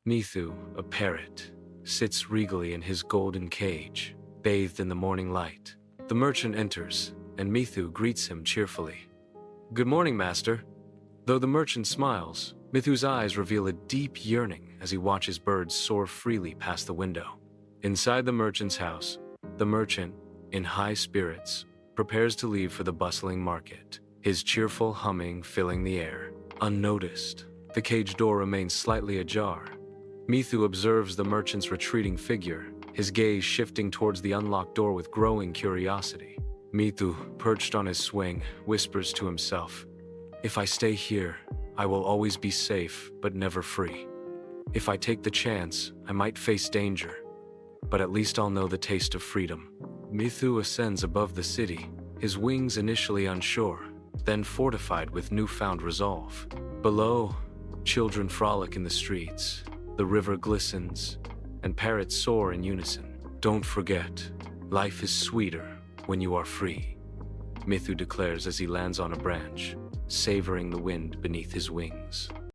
Mithu, a parrot, sits regally in his golden cage, bathed in the morning light. The merchant enters, and Mithu greets him cheerfully. "Good morning, master." Though the merchant smiles, Mithu's eyes reveal a deep yearning as he watches birds soar freely past the window. Inside the merchant's house, the merchant, in high spirits, prepares to leave for the bustling market, his cheerful humming filling the air. Unnoticed, the cage door remains slightly ajar. Mithu observes the merchant's retreating figure, his gaze shifting towards the unlocked door with growing curiosity. Mithu, perched on his swing, whispers to himself, "If I stay here, I will always be safe, but never free. If I take the chance, I might face danger, but at least I'll know the taste of freedom." Mithu ascends above the city, his wings initially unsure, then fortified with newfound resolve. Below, children frolic in the streets, the river glistens, and parrots soar in unison. "Don't forget, life is sweeter when you are free," Mithu declares as he lands on a branch, savoring the wind beneath his wings.